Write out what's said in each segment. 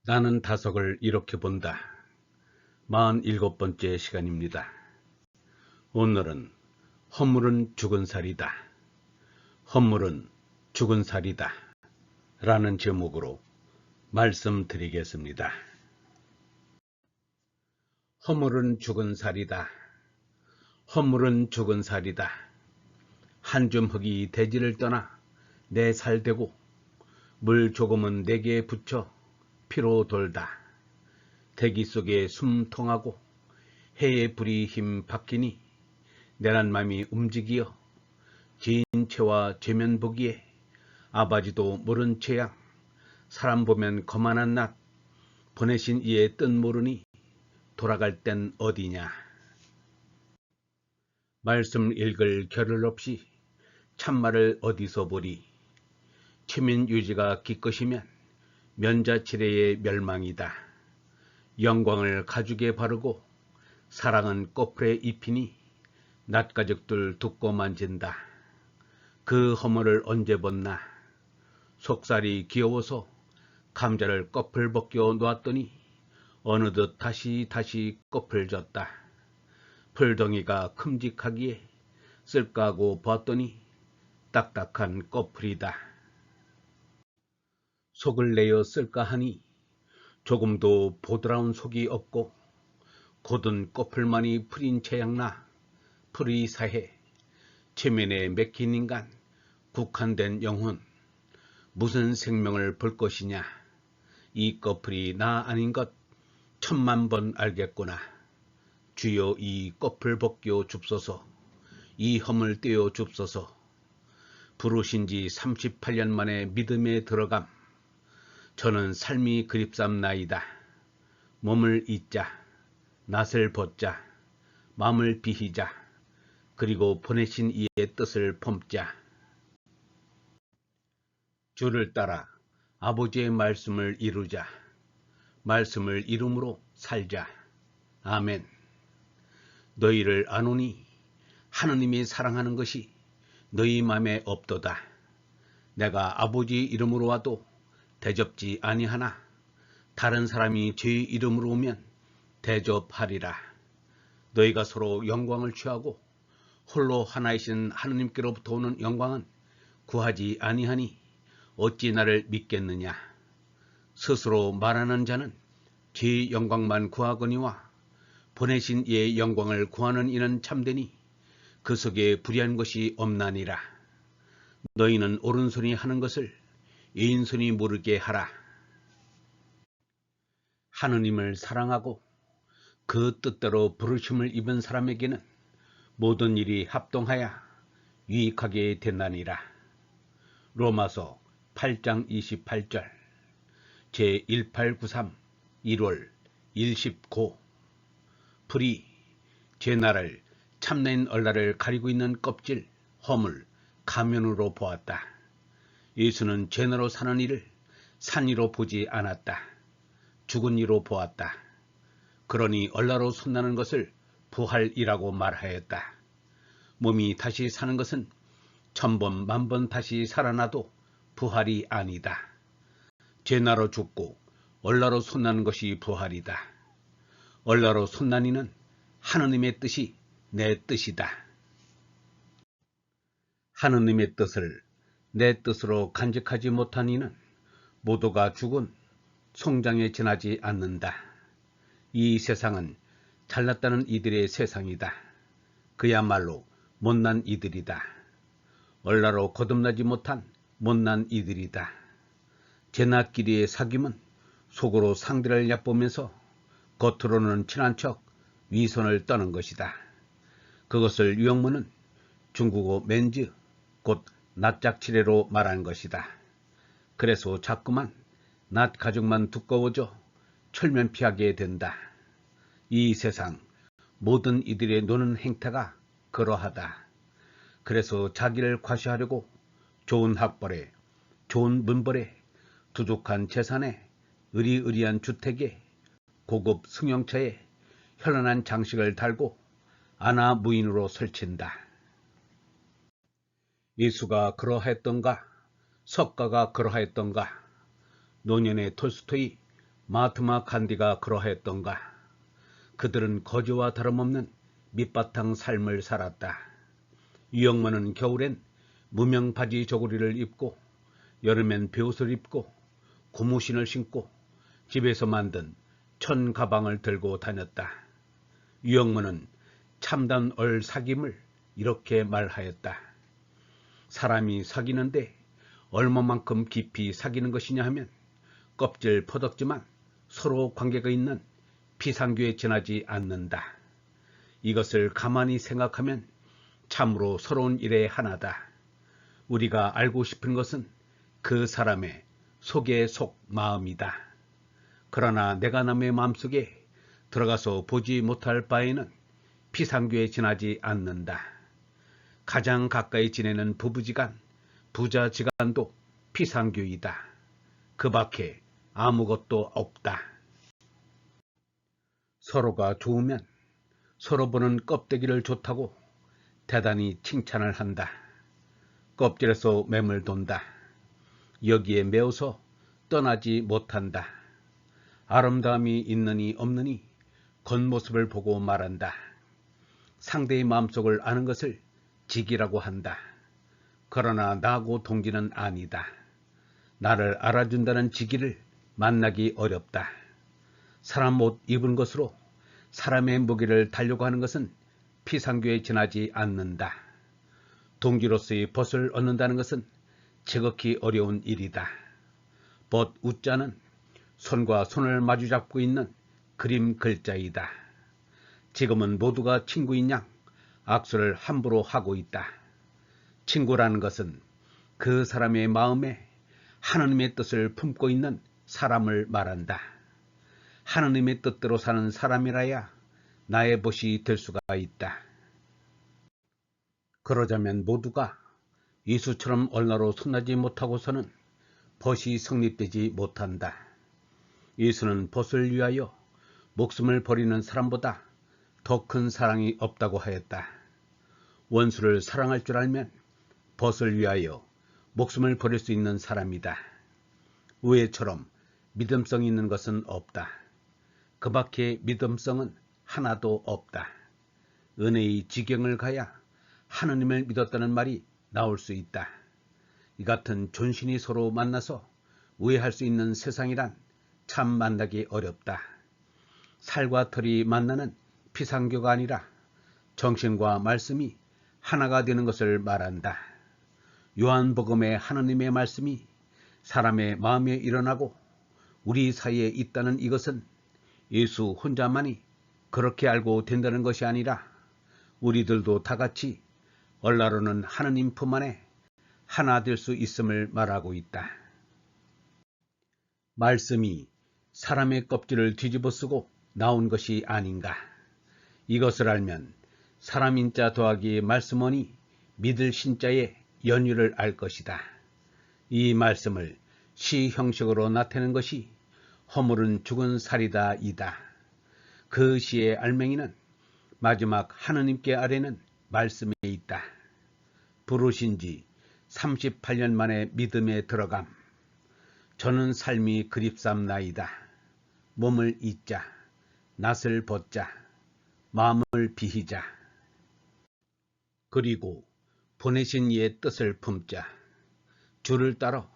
나는 다석을 이렇게 본다. 47번째 시간입니다. 오늘은 허물은 죽은 살이다. 허물은 죽은 살이다. 라는 제목으로 말씀드리겠습니다. 허물은 죽은 살이다. 허물은 죽은 살이다. 한 줌 흙이 대지를 떠나 내 살 되고 물 조금은 내게 붙여 피로 돌다. 대기 속에 숨통하고 해의 불이 힘 박히니 내란 맘이 움직이어 지인 채와 죄면 보기에 아버지도 모른 채양 사람 보면 거만한 낯 보내신 이의 뜻 모르니 돌아갈 땐 어디냐. 말씀 읽을 겨를 없이 참말을 어디서 보리. 체면 유지가 기껏이면 면자치레의 멸망이다. 영광을 가죽에 바르고 사랑은 꽃풀에 입히니 낫가죽들 두고 만진다. 그 허물을 언제 벗나. 속살이 귀여워서 감자를 껍을 벗겨 놓았더니 어느덧 다시 껍을 졌다. 풀덩이가 큼직하기에 쓸까 하고 봤더니 딱딱한 껍풀이다. 속을 내어 쓸까 하니 조금도 보드라운 속이 없고 곧은 껍풀만이 풀인 채양나 풀이 사해 체면에 맥힌 인간 국한된 영혼 무슨 생명을 볼 것이냐. 이 껍풀이 나 아닌 것 천만 번 알겠구나. 주여 이 껍풀 벗겨 줍소서. 이 허물 떼어 줍소서. 부르신 지 38년 만에 믿음에 들어감. 저는 삶이 그립삼나이다. 몸을 잊자. 낯을 벗자. 마음을 비히자. 그리고 보내신 이의 뜻을 품자. 주를 따라 아버지의 말씀을 이루자. 말씀을 이름으로 살자. 아멘. 너희를 아노니 하느님이 사랑하는 것이 너희 맘에 없도다. 내가 아버지 이름으로 와도 대접지 아니하나 다른 사람이 제 이름으로 오면 대접하리라. 너희가 서로 영광을 취하고 홀로 하나이신 하느님께로부터 오는 영광은 구하지 아니하니 어찌 나를 믿겠느냐. 스스로 말하는 자는 제 영광만 구하거니와 보내신 이의 영광을 구하는 이는 참되니 그 속에 불의한 것이 없나니라. 너희는 오른손이 하는 것을 왼손이 모르게 하라. 하느님을 사랑하고 그 뜻대로 부르심을 입은 사람에게는 모든 일이 합동하여 유익하게 된다니라. 로마서 8장 28절 제1893 1월 19 불이 죄나를 참된 얼라를 가리고 있는 껍질 허물 가면으로 보았다. 예수는 죄나로 사는 이를 산 이로 보지 않았다. 죽은 이로 보았다. 그러니 얼라로 손나는 것을 부활이라고 말하였다. 몸이 다시 사는 것은 천번 만번 다시 살아나도 부활이 아니다. 죄나로 죽고 얼라로 손나는 것이 부활이다. 얼라로 손난 이는 하느님의 뜻이 내 뜻이다. 하느님의 뜻을 내 뜻으로 간직하지 못한 이는 모두가 죽은 송장에 지나지 않는다. 이 세상은 잘났다는 이들의 세상이다. 그야말로 못난 이들이다. 얼라로 거듭나지 못한 못난 이들이다. 제나끼리의 사귐은 속으로 상대를 얕보면서 겉으로는 친한 척 위선을 떠는 것이다. 그것을 유영문은 중국어 맨즈 곧 낯짝치레로 말한 것이다. 그래서 자꾸만 낯 가죽만 두꺼워져 철면피하게 된다. 이 세상 모든 이들의 노는 행태가 그러하다. 그래서 자기를 과시하려고 좋은 학벌에 좋은 문벌에 두둑한 재산에 의리의리한 주택에 고급 승용차에 현란한 장식을 달고 아나무인으로 설친다. 예수가 그러하였던가? 석가가 그러하였던가? 노년의 톨스토이 마트마 간디가 그러했던가. 그들은 거지와 다름없는 밑바탕 삶을 살았다. 유영모는 겨울엔 무명 바지 저고리를 입고 여름엔 베옷을 입고 고무신을 신고 집에서 만든 천 가방을 들고 다녔다. 유영모는 참담 얼사귐을 이렇게 말하였다. 사람이 사귀는데 얼마만큼 깊이 사귀는 것이냐 하면 껍질 퍼덕지만 서로 관계가 있는 피상교에 지나지 않는다. 이것을 가만히 생각하면 참으로 서러운 일의 하나다. 우리가 알고 싶은 것은 그 사람의 속의 속 마음이다. 그러나 내가 남의 마음속에 들어가서 보지 못할 바에는 피상교에 지나지 않는다. 가장 가까이 지내는 부부지간, 부자지간도 피상교이다. 그 밖에 아무것도 없다. 서로가 좋으면 서로 보는 껍데기를 좋다고 대단히 칭찬을 한다. 껍질에서 맴을 돈다. 여기에 매어서 떠나지 못한다. 아름다움이 있느니 없느니 겉모습을 보고 말한다. 상대의 마음속을 아는 것을 직이라고 한다. 그러나 나하고 동지는 아니다. 나를 알아준다는 직이를 만나기 어렵다. 사람 옷 입은 것으로 사람의 무게를 달려고 하는 것은 피상교에 지나지 않는다. 동지로서의 벗을 얻는다는 것은 지극히 어려운 일이다. 벗 우자는 손과 손을 마주잡고 있는 그림 글자이다. 지금은 모두가 친구인 양 악수를 함부로 하고 있다. 친구라는 것은 그 사람의 마음에 하나님의 뜻을 품고 있는 사람을 말한다. 하나님의 뜻대로 사는 사람이라야 나의 벗이 될 수가 있다. 그러자면 모두가 예수처럼 얼나로 손나지 못하고서는 벗이 성립되지 못한다. 예수는 벗을 위하여 목숨을 버리는 사람보다 더 큰 사랑이 없다고 하였다. 원수를 사랑할 줄 알면 벗을 위하여 목숨을 버릴 수 있는 사람이다. 우애처럼 믿음성이 있는 것은 없다. 그 밖에 믿음성은 하나도 없다. 은혜의 지경을 가야 하느님을 믿었다는 말이 나올 수 있다. 이 같은 존신이 서로 만나서 우애할 수 있는 세상이란 참 만나기 어렵다. 살과 털이 만나는 피상교가 아니라 정신과 말씀이 하나가 되는 것을 말한다. 요한복음의 하느님의 말씀이 사람의 마음에 일어나고 우리 사이에 있다는 이것은 예수 혼자만이 그렇게 알고 된다는 것이 아니라 우리들도 다같이 얼라로는 하느님 품 안에 하나 될 수 있음을 말하고 있다. 말씀이 사람의 껍질을 뒤집어 쓰고 나온 것이 아닌가. 이것을 알면 사람인자 더하기 말씀원이 믿을 신자의 연유를 알 것이다. 이 말씀을 시 형식으로 나타내는 것이 허물은 죽은 살이다 이다. 그 시의 알맹이는 마지막 하느님께 아뢰는 말씀에 있다. 부르신 지 38년 만에 믿음에 들어감. 저는 삶이 그립삼나이다. 몸을 잊자, 낯을 벗자, 마음을 비히자. 그리고 보내신 이의 뜻을 품자. 주를 따라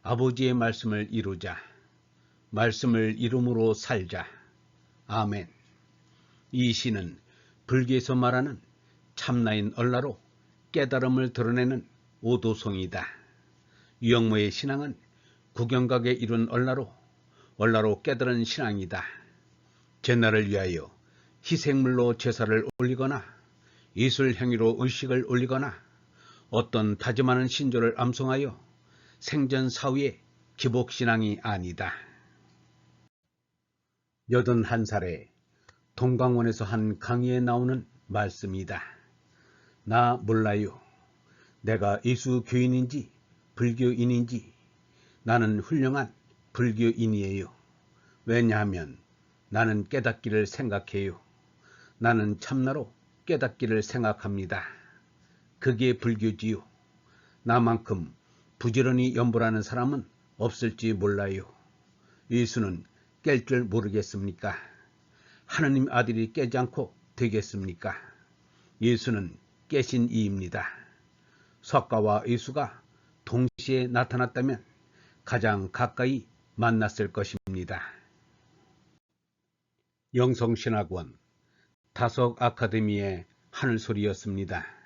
아버지의 말씀을 이루자. 말씀을 이름으로 살자. 아멘. 이 시는 불교에서 말하는 참나인 얼라로 깨달음을 드러내는 오도송이다. 유영모의 신앙은 구경각에 이룬 얼라로 깨달은 신앙이다. 제날을 위하여 희생물로 제사를 올리거나 예술 행위로 의식을 올리거나 어떤 다짐하는 신조를 암송하여 생전 사후의 기복신앙이 아니다. 81살에 동강원에서 한 강의에 나오는 말씀이다. 나 몰라요. 내가 예수 교인인지 불교인인지. 나는 훌륭한 불교인이에요. 왜냐하면 나는 깨닫기를 생각해요. 나는 참나로 깨닫기를 생각합니다. 그게 불교지요. 나만큼 부지런히 연불하는 사람은 없을지 몰라요. 예수는 깰 줄 모르겠습니까? 하느님 아들이 깨지 않고 되겠습니까? 예수는 깨신 이입니다. 석가와 예수가 동시에 나타났다면 가장 가까이 만났을 것입니다. 영성신학원 다석 아카데미의 하늘소리였습니다.